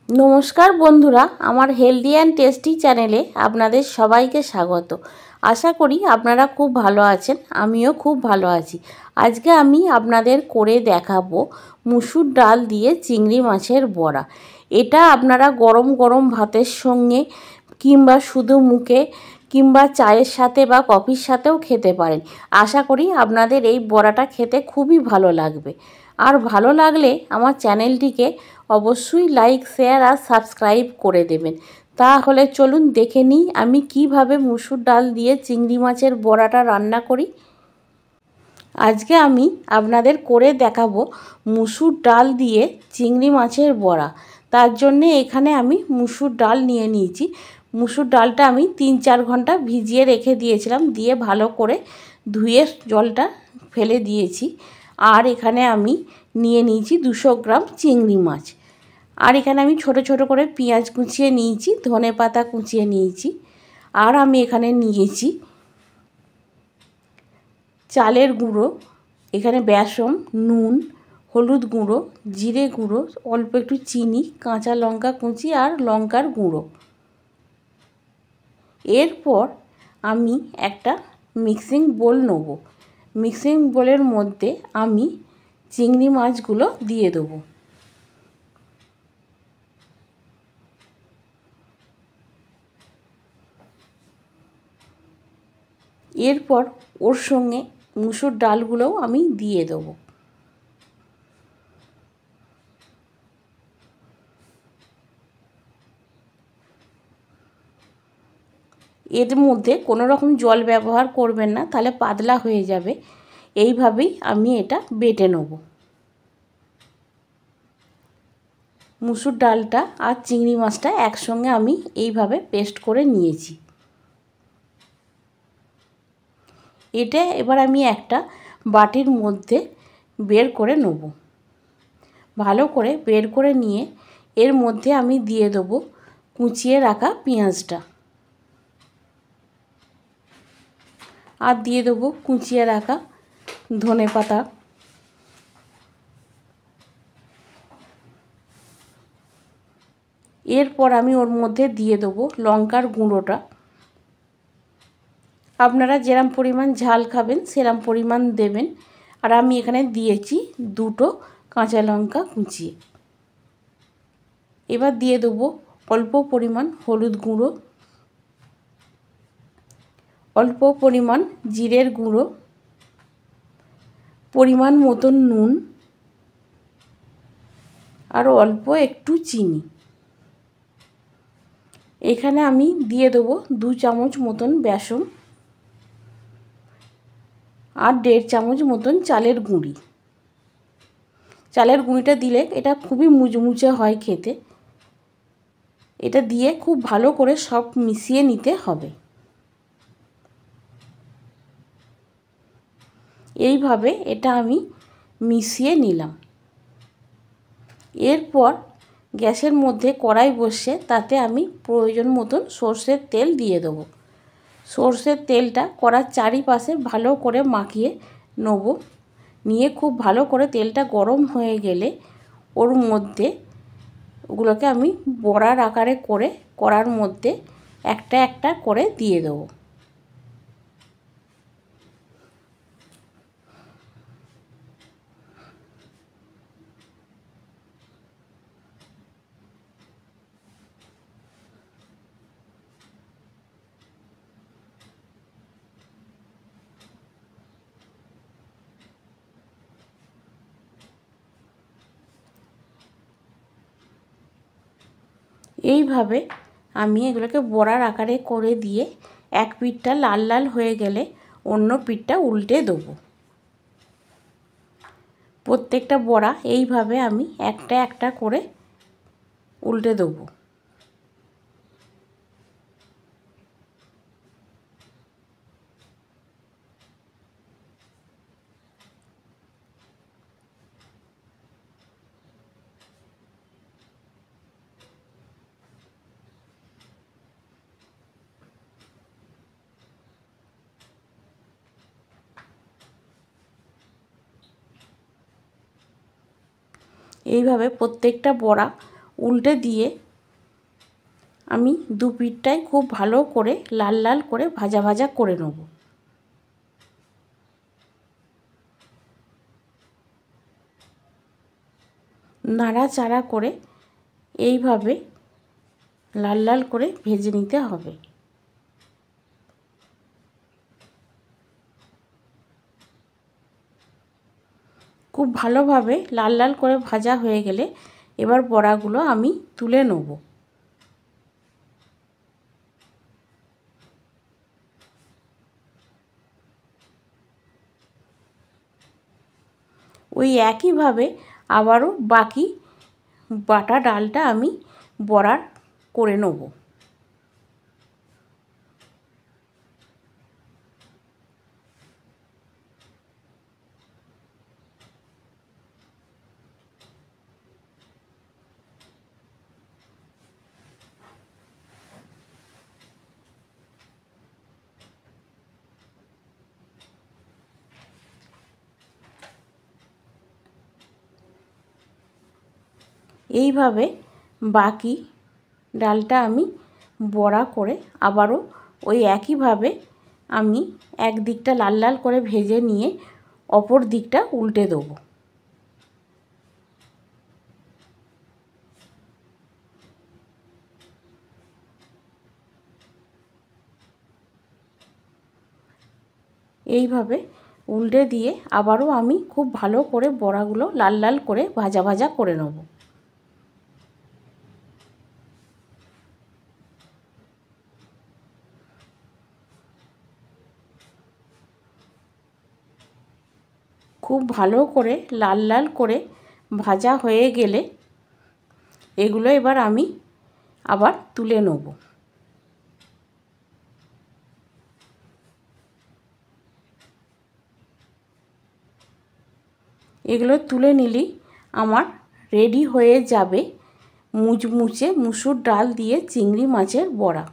নমস্কার বন্ধুরা, আমার হেলদি অ্যান্ড টেস্টি চ্যানেলে আপনাদের সবাইকে স্বাগত। আশা করি আপনারা খুব ভালো আছেন, আমিও খুব ভালো আছি। আজকে আমি আপনাদের করে দেখাবো মুসুর ডাল দিয়ে চিংড়ি মাছের বড়া। এটা আপনারা গরম গরম ভাতের সঙ্গে কিংবা শুধু মুখে কিংবা চায়ের সাথে বা কফির সাথেও খেতে পারেন। আশা করি আপনাদের এই বড়াটা খেতে খুবই ভালো লাগবে। আর ভালো লাগলে আমার চ্যানেলটিকে অবশ্যই লাইক, শেয়ার আর সাবস্ক্রাইব করে দেবেন। তাহলে চলুন দেখে নিই আমি কিভাবে মুসুর ডাল দিয়ে চিংড়ি মাছের বড়াটা রান্না করি। আজকে আমি আপনাদের করে দেখাবো মুসুর ডাল দিয়ে চিংড়ি মাছের বড়া। তার জন্যে এখানে আমি মুসুর ডাল নিয়ে নিয়েছি। মুসুর ডালটা আমি 3-4 ঘন্টা ভিজিয়ে রেখে দিয়েছিলাম, দিয়ে ভালো করে ধুয়ে জলটা ফেলে দিয়েছি। আর এখানে আমি নিয়ে নিয়েছি 200 গ্রাম চিংড়ি মাছ। আর এখানে আমি ছোট ছোট করে পেঁয়াজ কুচিয়ে নিয়েছি, ধনেপাতা কুচিয়ে নিয়েছি। আর আমি এখানে নিয়েছি চালের গুঁড়ো, এখানে বেসন, নুন, হলুদ গুঁড়ো, জিরে গুঁড়ো, অল্প একটু চিনি, কাঁচা লঙ্কা কুচি আর লঙ্কার গুঁড়ো। এরপর আমি একটা মিক্সিং বোল নেব। মিক্সিং বোলের মধ্যে আমি চিংড়ি মাছগুলো দিয়ে দেবো। এরপর ওর সঙ্গে মুসুর ডালগুলোও আমি দিয়ে দেবো। এর মধ্যে কোনো রকম জল ব্যবহার করবেন না, তাহলে পাতলা হয়ে যাবে। এইভাবেই আমি এটা বেটে নেব। মুসুর ডালটা আর চিংড়ি মাছটা একসঙ্গে আমি এইভাবে পেস্ট করে নিয়েছি। এটা এবার আমি একটা বাটির মধ্যে বের করে নেব। ভালো করে বের করে নিয়ে এর মধ্যে আমি দিয়ে দেবো কুচিয়ে রাখা পেঁয়াজটা, আর দিয়ে দেবো কুচিয়ে রাখা ধনেপাতা। এরপর আমি ওর মধ্যে দিয়ে দেবো লঙ্কার গুঁড়োটা। আপনারা যেরম পরিমাণ ঝাল খাবেন সেরম পরিমাণ দেবেন। আর আমি এখানে দিয়েছি 2টো কাঁচা লঙ্কা কুচিয়ে। এবার দিয়ে দেবো অল্প পরিমাণ হলুদ গুঁড়ো, অল্প পরিমাণ জিরের গুঁড়ো, পরিমাণ মতন নুন আর অল্প একটু চিনি। এখানে আমি দিয়ে দেবো 2 চামচ মতন বেসন আর 1.5 চামচ মতন চালের গুঁড়ি। চালের গুঁড়িটা দিলে এটা খুবই মুচমুচে হয় খেতে। এটা দিয়ে খুব ভালো করে সব মিশিয়ে নিতে হবে। এইভাবে এটা আমি মিশিয়ে নিলাম। এরপর গ্যাসের মধ্যে কড়াই বসিয়ে তাতে আমি প্রয়োজন মতন সর্ষের তেল দিয়ে দেবো। সর্ষের তেলটা কড়ার চারিপাশে ভালো করে মাখিয়ে নেব। নিয়ে খুব ভালো করে তেলটা গরম হয়ে গেলে ওর মধ্যে ওগুলোকে আমি বড়ার আকারে করে কড়ার মধ্যে একটা একটা করে দিয়ে দেবো। এইভাবে আমি এগুলোকে বড়ার আকারে করে দিয়ে এক পিঠটা লাল লাল হয়ে গেলে অন্য পিঠটা উল্টে দেবো। প্রত্যেকটা বড়া এইভাবে আমি একটা একটা করে উল্টে দেবো। এইভাবে প্রত্যেকটা বড়া উল্টে দিয়ে আমি দু পিঠটাই খুব ভালো করে লাল লাল করে ভাজা ভাজা করে নেব। নাড়াচাড়া করে এইভাবে লাল লাল করে ভেজে নিতে হবে। খুব ভালোভাবে লাল লাল করে ভাজা হয়ে গেলে এবার বড়াগুলো আমি তুলে নেব। ওই একইভাবে আবারও বাকি বাটা ডালটা আমি বড়ার করে নেব। এইভাবে বাকি ডালটা আমি বড়া করে আবারও ওই একইভাবে আমি এক দিকটা লাল লাল করে ভেজে নিয়ে অপর দিকটা উল্টে দেবো। এইভাবে উল্টে দিয়ে আবারও আমি খুব ভালো করে বড়াগুলো লাল লাল করে ভাজা ভাজা করে নেব। খুব ভালো করে লাল লাল করে ভাজা হয়ে গেলে এগুলো এবার আমি আবার তুলে নেব। এগুলো তুলে নিলেই আমার রেডি হয়ে যাবে মুচমুচে মুসুর ডাল দিয়ে চিংড়ি মাছের বড়া।